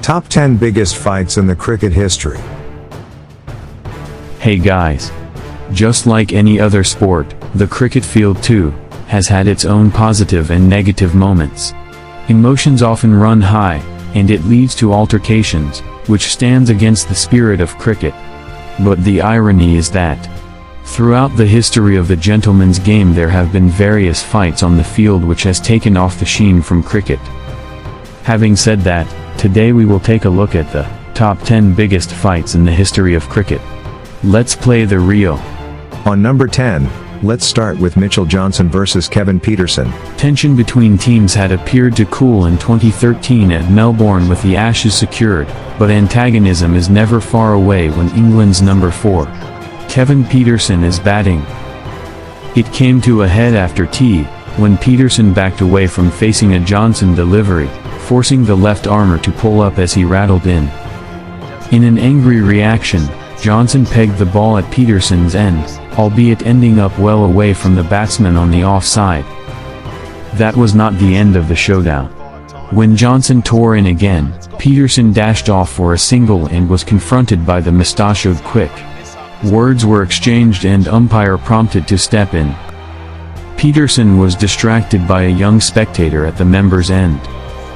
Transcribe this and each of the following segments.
Top 10 biggest fights in the cricket history. Hey guys. Just like any other sport, the cricket field too has had its own positive and negative moments. Emotions often run high, and it leads to altercations, which stands against the spirit of cricket. But the irony is that throughout the history of the gentleman's game there have been various fights on the field which has taken off the sheen from cricket. Having said that, today we will take a look at the top 10 biggest fights in the history of cricket. Let's play the reel. On number 10, let's start with Mitchell Johnson versus Kevin Pietersen. Tension between teams had appeared to cool in 2013 at Melbourne with the Ashes secured, but antagonism is never far away when England's number 4, Kevin Pietersen, is batting. It came to a head after tea, when Pietersen backed away from facing a Johnson delivery, forcing the left armer to pull up as he rattled in. In an angry reaction, Johnson pegged the ball at Pietersen's end, albeit ending up well away from the batsman on the offside. That was not the end of the showdown. When Johnson tore in again, Pietersen dashed off for a single and was confronted by the mustachioed Quick. Words were exchanged and umpire prompted to step in. Pietersen was distracted by a young spectator at the member's end.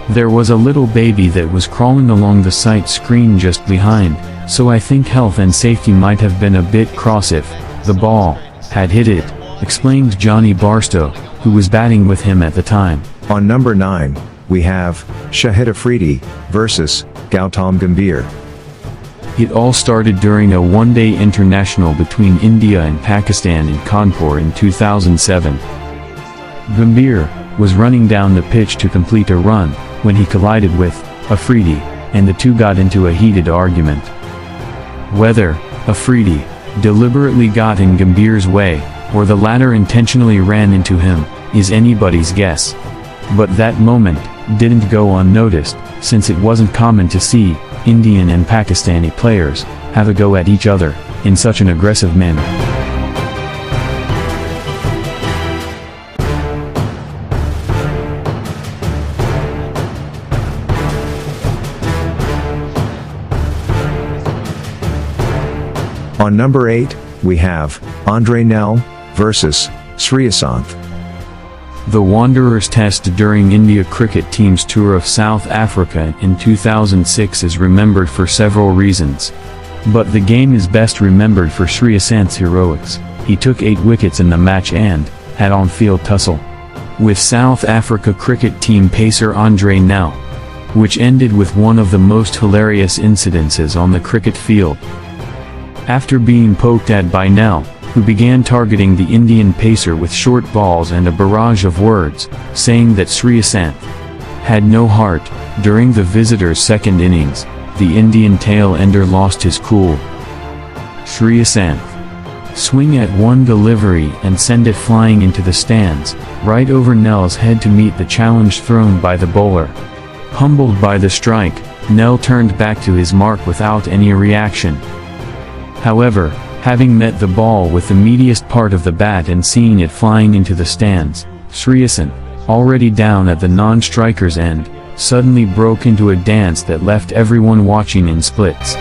There was a little baby that was crawling along the sight screen just behind, so I think health and safety might have been a bit cross if the ball had hit it, explained Johnny Barstow, who was batting with him at the time. On number 9, we have Shahid Afridi versus Gautham Gambhir. It all started during a one-day international between India and Pakistan in Kanpur in 2007. Gambhir was running down the pitch to complete a run, when he collided with Afridi, and the two got into a heated argument. Whether Afridi deliberately got in Gambhir's way, or the latter intentionally ran into him, is anybody's guess. But that moment didn't go unnoticed, since it wasn't common to see Indian and Pakistani players have a go at each other in such an aggressive manner. On number 8, we have Andre Nel versus Sreeshanth. The Wanderers test during India cricket team's tour of South Africa in 2006 is remembered for several reasons. But the game is best remembered for Sreeshanth's heroics. He took 8 wickets in the match and had on-field tussle with South Africa cricket team pacer Andre Nel, which ended with one of the most hilarious incidences on the cricket field. After being poked at by Nel, who began targeting the Indian pacer with short balls and a barrage of words, saying that Sreeshanth had no heart, during the visitors' second innings, the Indian tail-ender lost his cool. Sreeshanth swing at one delivery and send it flying into the stands, right over Nel's head to meet the challenge thrown by the bowler. Humbled by the strike, Nel turned back to his mark without any reaction. However, having met the ball with the meatiest part of the bat and seeing it flying into the stands, Sreeshanth, already down at the non-striker's end, suddenly broke into a dance that left everyone watching in splits.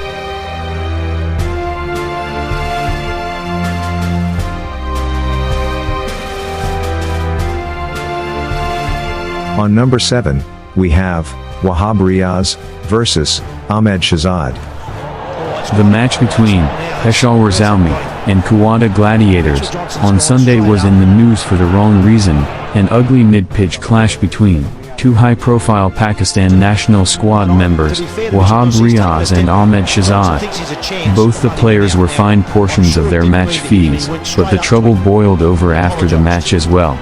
On number 7, we have Wahab Riaz versus Ahmed Shehzad. The match between Peshawar Zalmi and Kuwata Gladiators on Sunday was in the news for the wrong reason, an ugly mid-pitch clash between two high-profile Pakistan national squad members, Wahab Riaz and Ahmed Shehzad. Both the players were fined portions of their match fees, but the trouble boiled over after the match as well.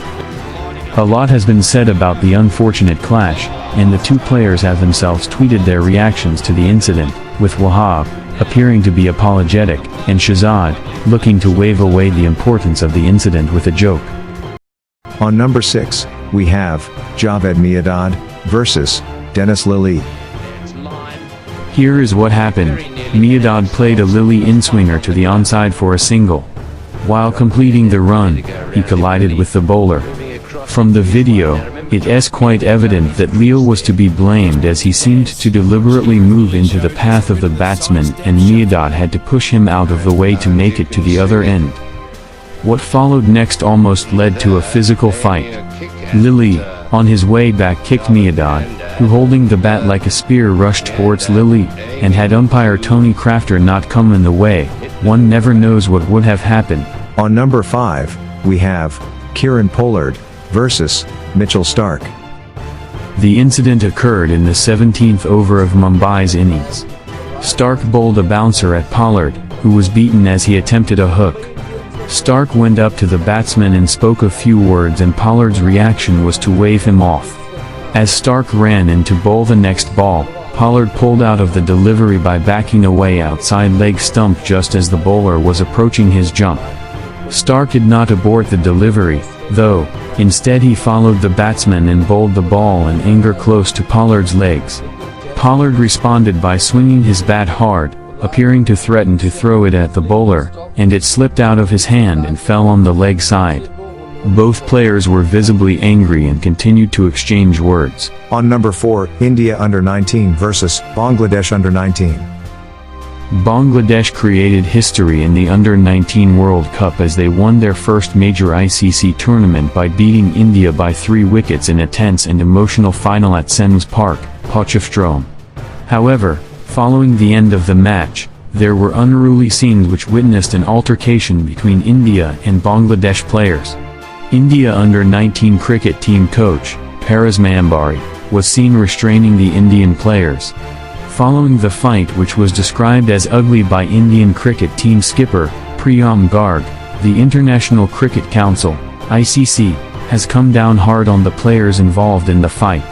A lot has been said about the unfortunate clash, and the two players have themselves tweeted their reactions to the incident, with Wahab appearing to be apologetic, and Shehzad looking to wave away the importance of the incident with a joke. On number 6, we have Javed Miandad versus Denis lillee. Here is what happened. Miandad played a lillee in-swinger to the onside for a single. While completing the run, he collided with the bowler. From the video, It's quite evident that lillee was to be blamed, as he seemed to deliberately move into the path of the batsman and Miandad had to push him out of the way to make it to the other end. What followed next almost led to a physical fight. Lillee, on his way back, kicked Miandad, who holding the bat like a spear rushed towards lillee, and had umpire Tony Crafter not come in the way, one never knows what would have happened. On number 5, we have Kiran Pollard versus Mitchell Starc. The incident occurred in the 17th over of Mumbai's innings. Starc bowled a bouncer at Pollard, who was beaten as he attempted a hook. Starc went up to the batsman and spoke a few words, and Pollard's reaction was to wave him off. As Starc ran in to bowl the next ball, Pollard pulled out of the delivery by backing away outside leg stump just as the bowler was approaching his jump. Starc did not abort the delivery, though. Instead he followed the batsman and bowled the ball in anger close to Pollard's legs. Pollard responded by swinging his bat hard, appearing to threaten to throw it at the bowler, and it slipped out of his hand and fell on the leg side. Both players were visibly angry and continued to exchange words. On number 4, India Under-19 versus Bangladesh Under-19. Bangladesh created history in the Under-19 World Cup as they won their first major ICC tournament by beating India by 3 wickets in a tense and emotional final at Sems Park, Potchefstroom. However, following the end of the match, there were unruly scenes which witnessed an altercation between India and Bangladesh players. India Under-19 cricket team coach, Javed Miandad, was seen restraining the Indian players. Following the fight, which was described as ugly by Indian cricket team skipper, Priyam Garg, the International Cricket Council, ICC, has come down hard on the players involved in the fight.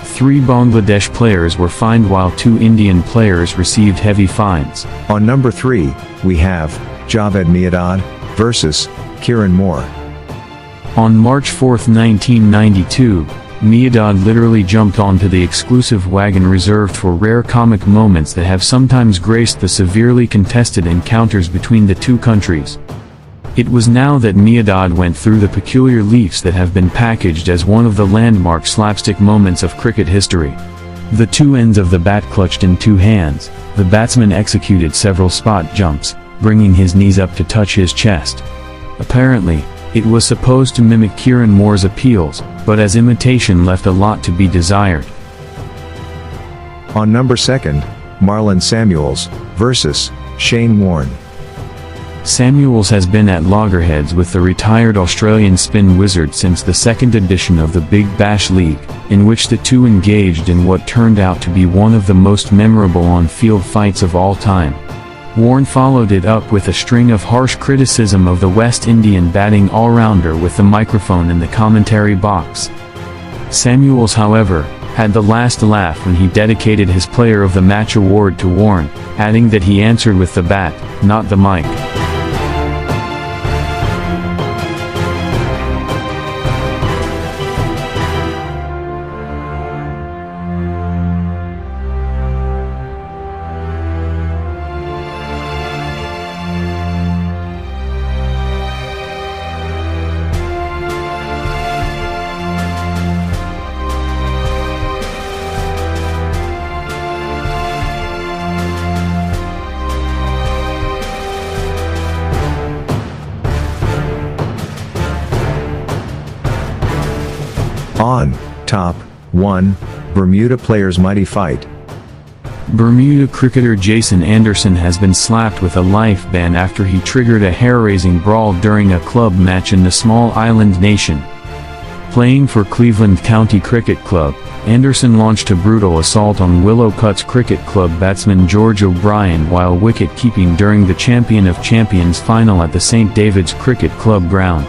3 Bangladesh players were fined while 2 Indian players received heavy fines. On number 3, we have Javed Miandad versus Kiran. On March 4, 1992, Miandad literally jumped onto the exclusive wagon reserved for rare comic moments that have sometimes graced the severely contested encounters between the two countries. It was now that Miandad went through the peculiar leaps that have been packaged as one of the landmark slapstick moments of cricket history. The 2 ends of the bat clutched in 2 hands, the batsman executed several spot jumps, bringing his knees up to touch his chest. Apparently, it was supposed to mimic Kiran's appeals, but as imitation left a lot to be desired. On number 2, Marlon Samuels versus Warne. Samuels has been at loggerheads with the retired Australian spin wizard since the 2nd edition of the Big Bash League, in which the two engaged in what turned out to be one of the most memorable on-field fights of all time. Warne followed it up with a string of harsh criticism of the West Indian batting all-rounder with the microphone in the commentary box. Samuels, however, had the last laugh when he dedicated his Player of the Match award to Warne, adding that he answered with the bat, not the mic. On top 1, Bermuda players' mighty fight. Bermuda cricketer Jason Anderson has been slapped with a life ban after he triggered a hair-raising brawl during a club match in the small island nation. Playing for Cleveland County Cricket Club, Anderson launched a brutal assault on Willow Cuts Cricket Club batsman George O'Brien while wicket-keeping during the Champion of Champions final at the St. David's Cricket Club ground.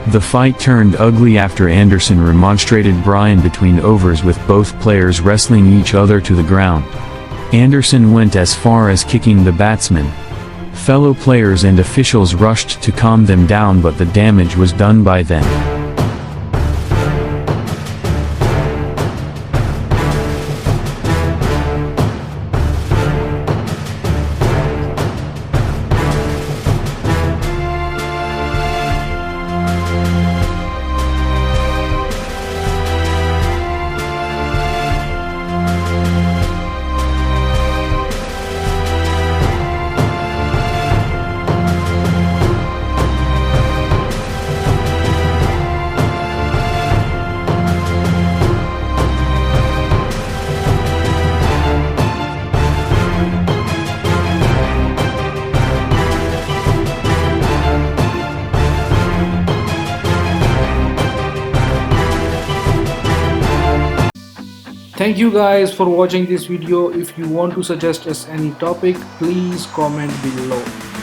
The fight turned ugly after Anderson remonstrated Bryan between overs, with both players wrestling each other to the ground. Anderson went as far as kicking the batsman. Fellow players and officials rushed to calm them down, but the damage was done by then. Thank you guys for watching this video. If you want to suggest us any topic, please comment below.